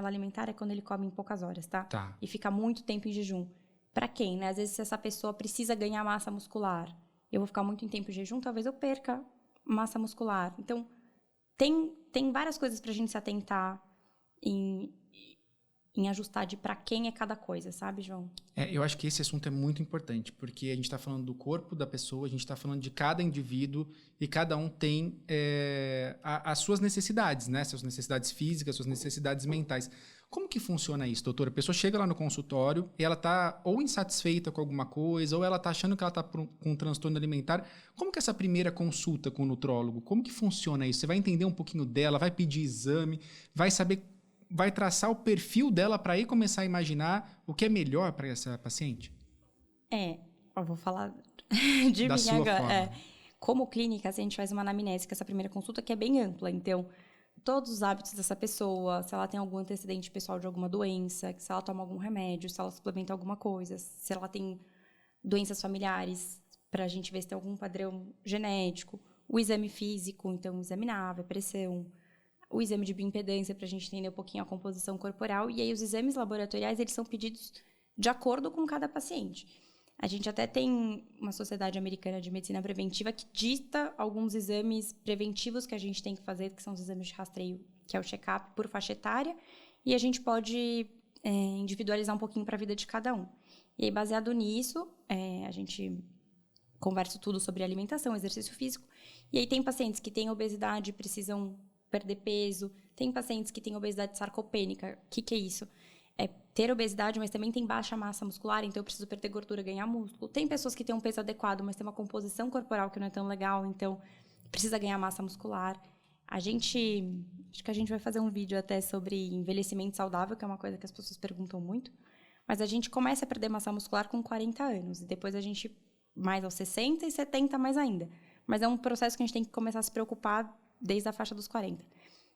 Speaker 2: alimentar é quando ele come em poucas horas, tá? E fica muito tempo em jejum. Para quem, né? Às vezes, se essa pessoa precisa ganhar massa muscular, eu vou ficar muito em tempo em jejum, talvez eu perca massa muscular. Então, tem várias coisas para a gente se atentar em ajustar de para quem é cada coisa, sabe, João?
Speaker 1: Eu acho que esse assunto é muito importante, porque a gente está falando do corpo da pessoa, a gente está falando de cada indivíduo e cada um tem as suas necessidades, né? Suas necessidades físicas, suas necessidades mentais. Como que funciona isso, doutora? A pessoa chega lá no consultório e ela está ou insatisfeita com alguma coisa, ou ela está achando que ela está com um transtorno alimentar. Como que é essa primeira consulta com o nutrólogo? Como que funciona isso? Você vai entender um pouquinho dela, vai pedir exame, vai traçar o perfil dela para aí começar a imaginar o que é melhor para essa paciente?
Speaker 2: Eu vou falar de
Speaker 1: da
Speaker 2: mim
Speaker 1: sua
Speaker 2: agora.
Speaker 1: forma.
Speaker 2: Como clínica, a gente faz uma anamnese com essa primeira consulta que é bem ampla. Então, todos os hábitos dessa pessoa, se ela tem algum antecedente pessoal de alguma doença, se ela toma algum remédio, se ela suplementa alguma coisa, se ela tem doenças familiares, para a gente ver se tem algum padrão genético, o exame físico, então o exame NAVA, pressão, o exame de bioimpedância para a gente entender um pouquinho a composição corporal. E aí os exames laboratoriais, eles são pedidos de acordo com cada paciente. A gente até tem uma sociedade americana de medicina preventiva que dita alguns exames preventivos que a gente tem que fazer, que são os exames de rastreio, que é o check-up por faixa etária, e a gente pode individualizar um pouquinho para a vida de cada um. E aí, baseado nisso, a gente conversa tudo sobre alimentação, exercício físico, e aí tem pacientes que têm obesidade e precisam perder peso. Tem pacientes que têm obesidade sarcopênica. O que é isso? É ter obesidade, mas também tem baixa massa muscular, então eu preciso perder gordura, ganhar músculo. Tem pessoas que têm um peso adequado, mas tem uma composição corporal que não é tão legal, então precisa ganhar massa muscular. Acho que a gente vai fazer um vídeo até sobre envelhecimento saudável, que é uma coisa que as pessoas perguntam muito. Mas a gente começa a perder massa muscular com 40 anos, e depois a gente mais aos 60 e 70 mais ainda. Mas é um processo que a gente tem que começar a se preocupar desde a faixa dos 40.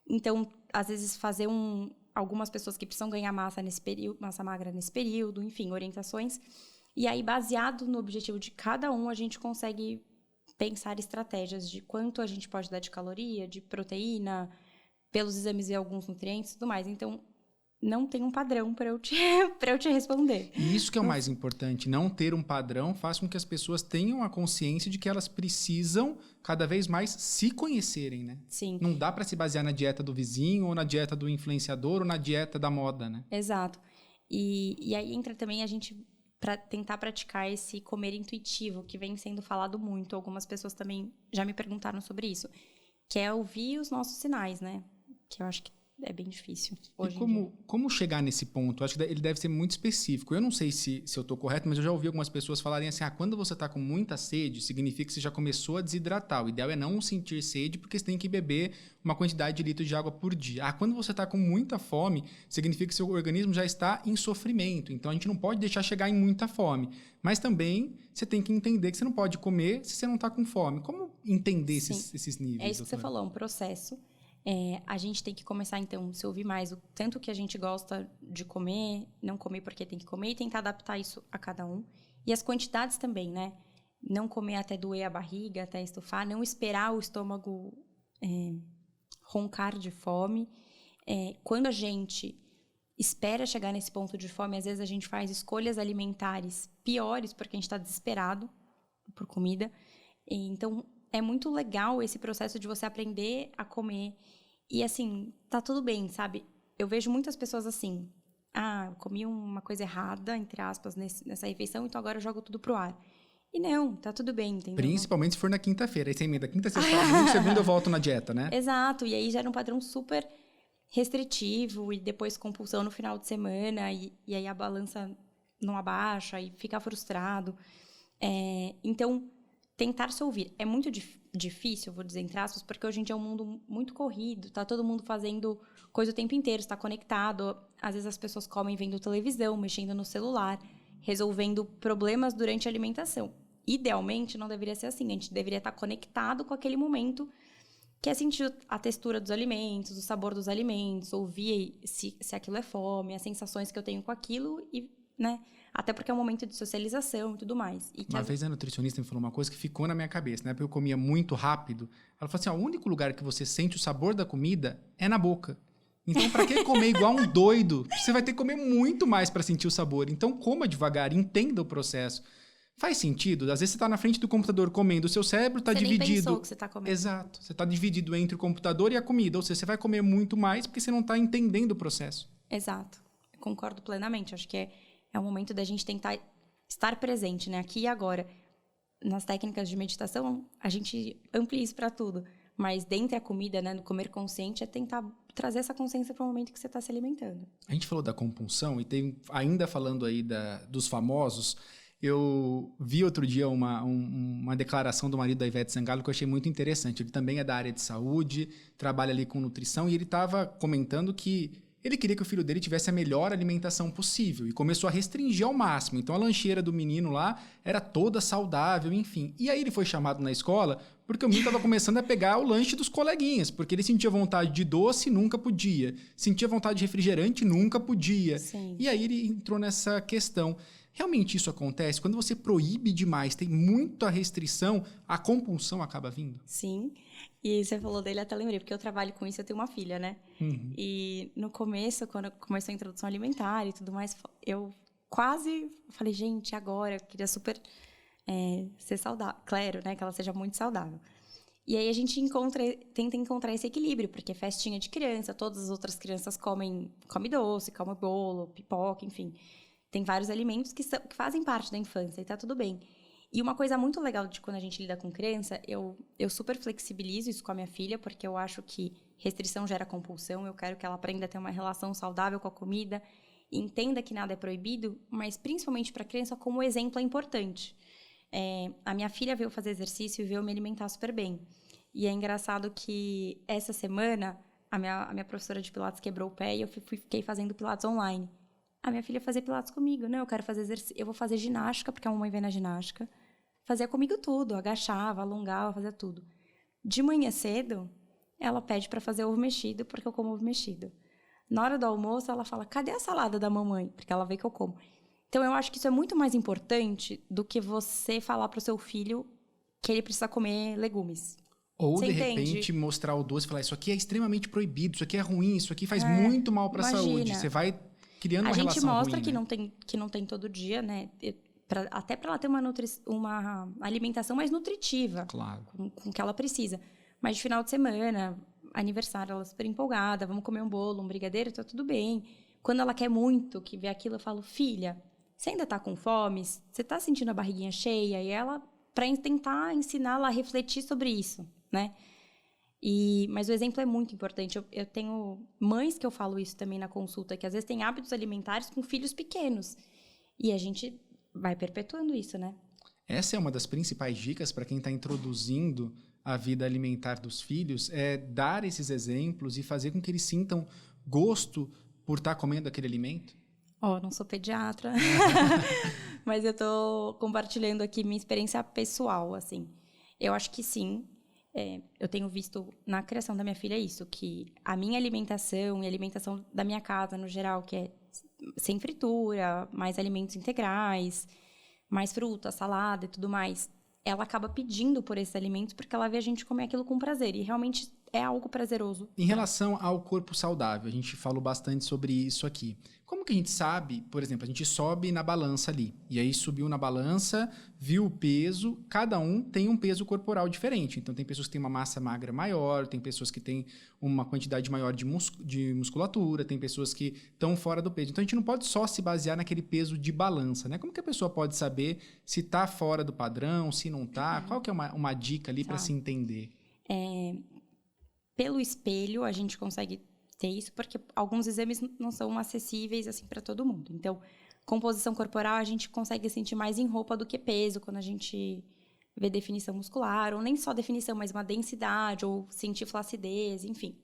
Speaker 2: Então, às vezes, fazer algumas pessoas que precisam ganhar massa nesse período, massa magra nesse período, enfim, orientações. E aí, baseado no objetivo de cada um, a gente consegue pensar estratégias de quanto a gente pode dar de caloria, de proteína, pelos exames e alguns nutrientes e tudo mais. Então, não tem um padrão para eu te responder.
Speaker 1: E isso que é o mais importante, não ter um padrão faz com que as pessoas tenham a consciência de que elas precisam cada vez mais se conhecerem, né?
Speaker 2: Sim.
Speaker 1: Não dá para se basear na dieta do vizinho, ou na dieta do influenciador, ou na dieta da moda, né?
Speaker 2: Exato. E aí entra também a gente para tentar praticar esse comer intuitivo, que vem sendo falado muito. Algumas pessoas também já me perguntaram sobre isso, que é ouvir os nossos sinais, né? Que eu acho que é bem difícil hoje em dia.
Speaker 1: Como chegar nesse ponto? Acho que ele deve ser muito específico. Eu não sei se eu estou correto, mas eu já ouvi algumas pessoas falarem assim, quando você está com muita sede, significa que você já começou a desidratar. O ideal é não sentir sede, porque você tem que beber uma quantidade de litros de água por dia. Quando você está com muita fome, significa que seu organismo já está em sofrimento. Então, a gente não pode deixar chegar em muita fome. Mas também, você tem que entender que você não pode comer se você não está com fome. Como entender esses níveis?
Speaker 2: É isso que você falou, um processo. A gente tem que começar, então, a se ouvir mais o tanto que a gente gosta de comer, não comer porque tem que comer, e tentar adaptar isso a cada um. E as quantidades também, né? Não comer até doer a barriga, até estufar, não esperar o estômago roncar de fome. Quando a gente espera chegar nesse ponto de fome, às vezes a gente faz escolhas alimentares piores porque a gente está desesperado por comida. Então, é muito legal esse processo de você aprender a comer. E, assim, tá tudo bem, sabe? Eu vejo muitas pessoas assim, eu comi uma coisa errada, entre aspas, nessa refeição, então agora eu jogo tudo pro ar. E não, tá tudo bem, entendeu?
Speaker 1: Principalmente se for na quinta-feira. Aí você emenda quinta, sexta, sábado, segunda eu volto na dieta, né?
Speaker 2: Exato, e aí gera um padrão super restritivo e depois compulsão no final de semana e aí a balança não abaixa e fica frustrado. Então, tentar se ouvir. É muito difícil, vou dizer entre aspas, porque hoje em dia é um mundo muito corrido, tá todo mundo fazendo coisa o tempo inteiro, está conectado. Às vezes as pessoas comem vendo televisão, mexendo no celular, resolvendo problemas durante a alimentação. Idealmente, não deveria ser assim. A gente deveria estar conectado com aquele momento, que é sentir a textura dos alimentos, o sabor dos alimentos, ouvir se aquilo é fome, as sensações que eu tenho com aquilo e, né? Até porque é um momento de socialização e tudo mais. Uma
Speaker 1: vez a nutricionista me falou uma coisa que ficou na minha cabeça, né? Porque eu comia muito rápido. Ela falou assim, o único lugar que você sente o sabor da comida é na boca. Então, para que comer igual um doido? Você vai ter que comer muito mais para sentir o sabor. Então, coma devagar, entenda o processo. Faz sentido? Às vezes você está na frente do computador comendo, o seu cérebro está dividido. Você nem
Speaker 2: pensou que você está comendo.
Speaker 1: Exato. Você está dividido entre o computador e a comida. Ou seja, você vai comer muito mais porque você não está entendendo o processo.
Speaker 2: Exato. concordo plenamente. Acho que é o momento da gente tentar estar presente, né? Aqui e agora. Nas técnicas de meditação, a gente amplia isso para tudo. Mas dentro da comida, né, no comer consciente, é tentar trazer essa consciência para o momento que você está se alimentando.
Speaker 1: A gente falou da compulsão e ainda falando aí dos famosos, eu vi outro dia uma declaração do marido da Ivete Sangalo que eu achei muito interessante. Ele também é da área de saúde, trabalha ali com nutrição, e ele estava comentando que ele queria que o filho dele tivesse a melhor alimentação possível e começou a restringir ao máximo. Então a lancheira do menino lá era toda saudável, enfim. E aí ele foi chamado na escola porque o menino estava começando a pegar o lanche dos coleguinhas, porque ele sentia vontade de doce, nunca podia. Sentia vontade de refrigerante, nunca podia.
Speaker 2: Sim.
Speaker 1: E aí ele entrou nessa questão. Realmente isso acontece? Quando você proíbe demais, tem muita restrição, a compulsão acaba vindo?
Speaker 2: Sim. E você falou dele, até lembrei, porque eu trabalho com isso, eu tenho uma filha, né?
Speaker 1: Uhum.
Speaker 2: E no começo, quando começou a introdução alimentar e tudo mais, eu quase falei, gente, agora eu queria super ser saudável. Claro, né? Que ela seja muito saudável. E aí a gente tenta encontrar esse equilíbrio, porque é festinha de criança, todas as outras crianças comem doce, comem bolo, pipoca, enfim. Tem vários alimentos que fazem parte da infância e tá tudo bem. E uma coisa muito legal de quando a gente lida com criança, eu super flexibilizo isso com a minha filha, porque eu acho que restrição gera compulsão, eu quero que ela aprenda a ter uma relação saudável com a comida, entenda que nada é proibido, mas principalmente para a criança, como exemplo é importante. A minha filha veio fazer exercício e veio me alimentar super bem. E é engraçado que essa semana, a minha professora de Pilates quebrou o pé e eu fiquei fazendo Pilates online. A minha filha fazia Pilates comigo, né? Eu quero fazer exercício, eu vou fazer ginástica, porque a mamãe vem na ginástica. Fazia comigo tudo, agachava, alongava, fazia tudo. De manhã cedo, ela pede para fazer ovo mexido, porque eu como ovo mexido. Na hora do almoço, ela fala, cadê a salada da mamãe? Porque ela vê que eu como. Então, eu acho que isso é muito mais importante do que você falar pro seu filho que ele precisa comer legumes.
Speaker 1: Ou,
Speaker 2: você
Speaker 1: de
Speaker 2: entende?
Speaker 1: repente, mostrar o doce e falar, isso aqui é extremamente proibido, isso aqui é ruim, isso aqui faz muito mal para a saúde. Você vai criando uma relação ruim,
Speaker 2: a gente mostra
Speaker 1: né?
Speaker 2: que não tem todo dia, né? Até para ela ter uma alimentação mais nutritiva.
Speaker 1: Claro.
Speaker 2: Com o que ela precisa. Mas de final de semana, aniversário, ela é super empolgada, vamos comer um bolo, um brigadeiro, tá tudo bem. Quando ela quer muito que vê aquilo, eu falo, filha, você ainda tá com fome? Você tá sentindo a barriguinha cheia? E ela, para tentar ensiná-la a refletir sobre isso, né? Mas o exemplo é muito importante. Eu tenho mães que eu falo isso também na consulta, que às vezes têm hábitos alimentares com filhos pequenos. E a gente vai perpetuando isso, né?
Speaker 1: Essa é uma das principais dicas para quem está introduzindo a vida alimentar dos filhos, é dar esses exemplos e fazer com que eles sintam gosto por estar comendo aquele alimento.
Speaker 2: Não sou pediatra, mas eu estou compartilhando aqui minha experiência pessoal, assim. Eu acho que sim. Eu tenho visto na criação da minha filha isso, que a minha alimentação e a alimentação da minha casa, no geral, que é sem fritura, mais alimentos integrais, mais fruta, salada e tudo mais, ela acaba pedindo por esses alimentos porque ela vê a gente comer aquilo com prazer. E realmente é algo prazeroso.
Speaker 1: Em relação ao corpo saudável, a gente falou bastante sobre isso aqui. Como que a gente sabe, por exemplo, a gente sobe na balança ali, e aí subiu na balança, viu o peso, cada um tem um peso corporal diferente. Então, tem pessoas que têm uma massa magra maior, tem pessoas que têm uma quantidade maior de musculatura, tem pessoas que estão fora do peso. Então, a gente não pode só se basear naquele peso de balança, né? Como que a pessoa pode saber se está fora do padrão, se não está? Qual que é uma dica ali para se entender?
Speaker 2: Pelo espelho, a gente consegue ter isso, porque alguns exames não são acessíveis assim para todo mundo. Então, composição corporal a gente consegue sentir mais em roupa do que peso, quando a gente vê definição muscular, ou nem só definição, mas uma densidade, ou sentir flacidez, enfim.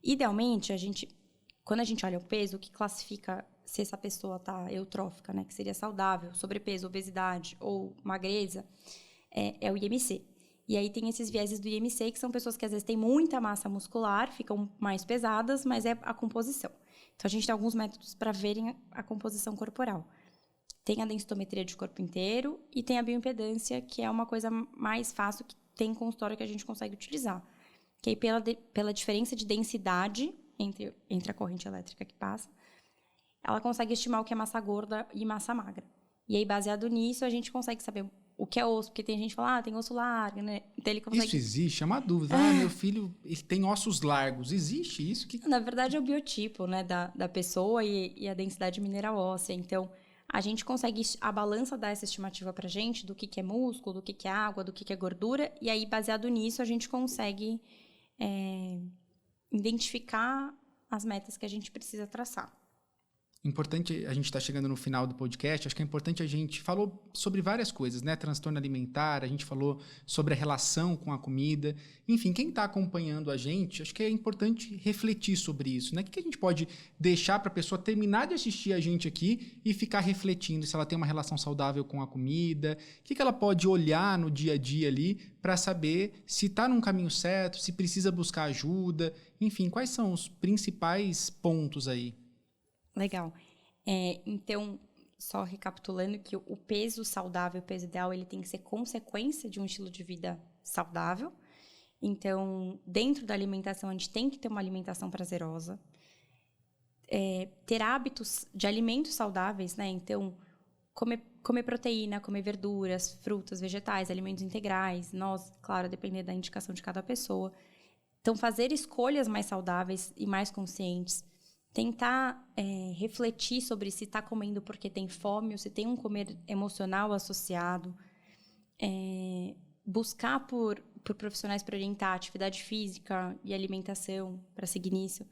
Speaker 2: Idealmente, quando a gente olha o peso, o que classifica se essa pessoa está eutrófica, né, que seria saudável, sobrepeso, obesidade ou magreza, é o IMC. E aí tem esses vieses do IMC, que são pessoas que às vezes têm muita massa muscular, ficam mais pesadas, mas é a composição. Então, a gente tem alguns métodos para verem a composição corporal. Tem a densitometria de corpo inteiro e tem a bioimpedância, que é uma coisa mais fácil que tem consultório que a gente consegue utilizar. Que aí, pela diferença de densidade entre a corrente elétrica que passa, ela consegue estimar o que é massa gorda e massa magra. E aí, baseado nisso, a gente consegue saber o que é osso, porque tem gente que fala, tem osso largo, né? Então, ele consegue...
Speaker 1: Isso existe? É uma dúvida. Meu filho ele tem ossos largos. Existe isso?
Speaker 2: Na verdade, é o biotipo, né, da pessoa e a densidade mineral óssea. Então, a gente consegue... A balança dá essa estimativa pra gente do que é músculo, do que é água, do que é gordura. E aí, baseado nisso, a gente consegue identificar as metas que a gente precisa traçar.
Speaker 1: Importante, a gente está chegando no final do podcast, acho que é importante a gente falou sobre várias coisas, né? Transtorno alimentar, a gente falou sobre a relação com a comida. Enfim, quem está acompanhando a gente, acho que é importante refletir sobre isso, né? O que a gente pode deixar para a pessoa terminar de assistir a gente aqui e ficar refletindo se ela tem uma relação saudável com a comida, o que ela pode olhar no dia a dia ali para saber se está num caminho certo, se precisa buscar ajuda, enfim, quais são os principais pontos aí?
Speaker 2: Legal. Então, só recapitulando que o peso saudável, o peso ideal, ele tem que ser consequência de um estilo de vida saudável. Então, dentro da alimentação, a gente tem que ter uma alimentação prazerosa. Ter hábitos de alimentos saudáveis, né? Então, comer proteína, comer verduras, frutas, vegetais, alimentos integrais. Nós, claro, depender da indicação de cada pessoa. Então, fazer escolhas mais saudáveis e mais conscientes. Tentar refletir sobre se está comendo porque tem fome ou se tem um comer emocional associado. Buscar por profissionais para orientar atividade física e alimentação, para seguir nisso.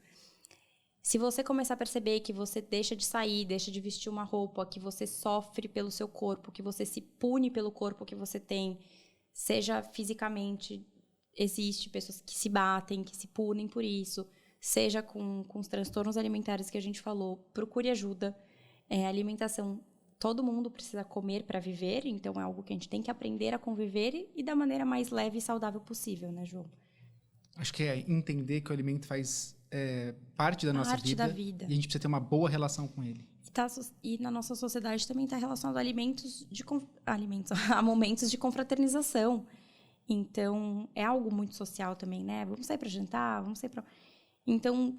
Speaker 2: Se você começar a perceber que você deixa de sair, deixa de vestir uma roupa, que você sofre pelo seu corpo, que você se pune pelo corpo que você tem, seja fisicamente, existe pessoas que se batem, que se punem por isso, seja com os transtornos alimentares que a gente falou, procure ajuda. Alimentação, todo mundo precisa comer para viver, então é algo que a gente tem que aprender a conviver e da maneira mais leve e saudável possível, né, João?
Speaker 1: Acho que é entender que o alimento faz parte da nossa vida, e a gente precisa ter uma boa relação com ele.
Speaker 2: E na nossa sociedade também está relacionado a momentos de confraternização. Então, é algo muito social também, né? Vamos sair para jantar, vamos sair para... Então,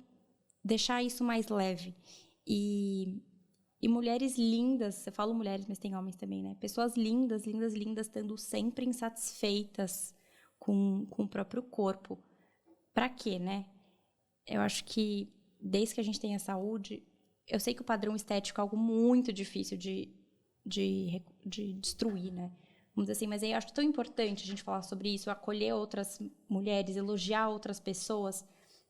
Speaker 2: deixar isso mais leve. E mulheres lindas, você fala mulheres, mas tem homens também, né? Pessoas lindas, lindas, lindas, estando sempre insatisfeitas com o próprio corpo. Pra quê, né? Eu acho que, desde que a gente tem a saúde, eu sei que o padrão estético é algo muito difícil de destruir, né? Vamos dizer assim, mas eu acho tão importante a gente falar sobre isso, acolher outras mulheres, elogiar outras pessoas,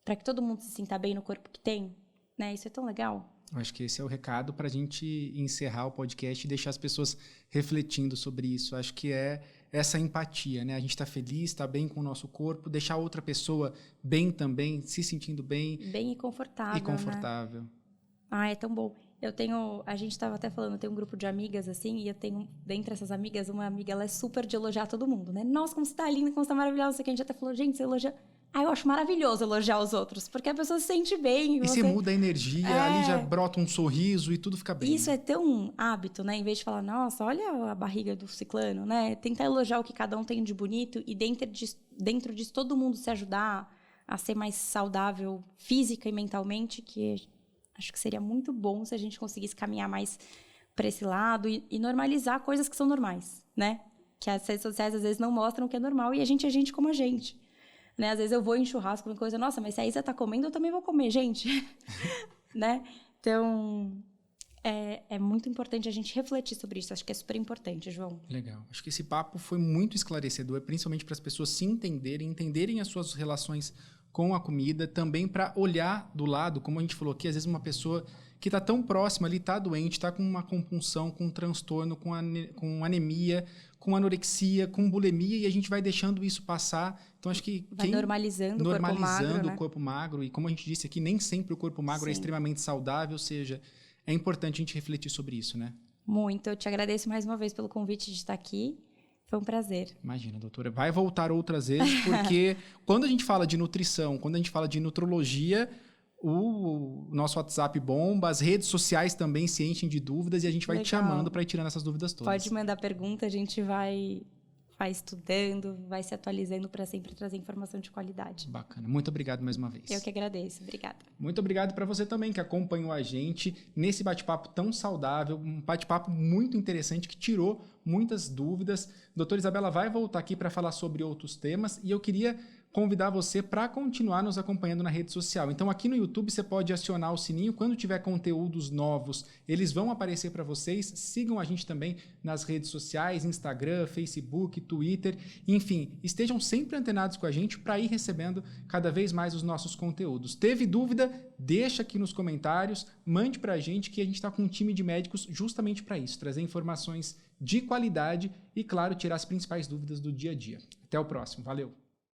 Speaker 2: para que todo mundo se sinta bem no corpo que tem, né? Isso é tão legal.
Speaker 1: Eu acho que esse é o recado para a gente encerrar o podcast e deixar as pessoas refletindo sobre isso. Eu acho que é essa empatia, né? A gente está feliz, está bem com o nosso corpo, deixar outra pessoa bem também, se sentindo bem.
Speaker 2: Bem e confortável. Né? É tão bom. A gente estava até falando, eu tenho um grupo de amigas, assim, e eu tenho, dentre essas amigas, uma amiga, ela é super de elogiar todo mundo, né? Nossa, como você tá linda, como você tá maravilhosa, que a gente até falou, gente, você elogia... eu acho maravilhoso elogiar os outros, porque a pessoa se sente bem.
Speaker 1: E você muda a energia, ali já brota um sorriso e tudo fica bem.
Speaker 2: Isso é tão um hábito, né? Em vez de falar, nossa, olha a barriga do ciclano, né? Tentar elogiar o que cada um tem de bonito e dentro disso todo mundo se ajudar a ser mais saudável física e mentalmente, que acho que seria muito bom se a gente conseguisse caminhar mais para esse lado e normalizar coisas que são normais, né? Que as redes sociais às vezes não mostram que é normal e a gente é gente como a gente. Né? Às vezes eu vou em churrasco, uma coisa, nossa, mas se a Isa tá comendo, eu também vou comer, gente. Né? Então, é muito importante a gente refletir sobre isso. Acho que é super importante, João.
Speaker 1: Legal. Acho que esse papo foi muito esclarecedor, principalmente para as pessoas se entenderem as suas relações com a comida, também para olhar do lado, como a gente falou aqui, às vezes uma pessoa que está tão próxima ali, está doente, está com uma compulsão, com um transtorno, com anemia, com anorexia, com bulimia, e a gente vai deixando isso passar. Então, acho que
Speaker 2: normalizando
Speaker 1: o corpo magro, e como a gente disse aqui, nem sempre o corpo magro é extremamente saudável, ou seja, é importante a gente refletir sobre isso, né?
Speaker 2: Muito. Eu te agradeço mais uma vez pelo convite de estar aqui. Foi um prazer.
Speaker 1: Imagina, doutora. Vai voltar outras vezes, porque quando a gente fala de nutrição, quando a gente fala de nutrologia, o nosso WhatsApp bomba, as redes sociais também se enchem de dúvidas e a gente vai te chamando para ir tirando essas dúvidas todas.
Speaker 2: Pode mandar pergunta, a gente vai vai estudando, vai se atualizando para sempre trazer informação de qualidade.
Speaker 1: Bacana. Muito obrigado mais uma vez.
Speaker 2: Eu que agradeço. Obrigada.
Speaker 1: Muito obrigado para você também que acompanhou a gente nesse bate-papo tão saudável, um bate-papo muito interessante que tirou muitas dúvidas. Doutora Isabela vai voltar aqui para falar sobre outros temas e eu queria convidar você para continuar nos acompanhando na rede social. Então, aqui no YouTube, você pode acionar o sininho. Quando tiver conteúdos novos, eles vão aparecer para vocês. Sigam a gente também nas redes sociais, Instagram, Facebook, Twitter. Enfim, estejam sempre antenados com a gente para ir recebendo cada vez mais os nossos conteúdos. Teve dúvida? Deixa aqui nos comentários, mande para a gente que a gente está com um time de médicos justamente para isso, trazer informações de qualidade e, claro, tirar as principais dúvidas do dia a dia. Até o próximo. Valeu!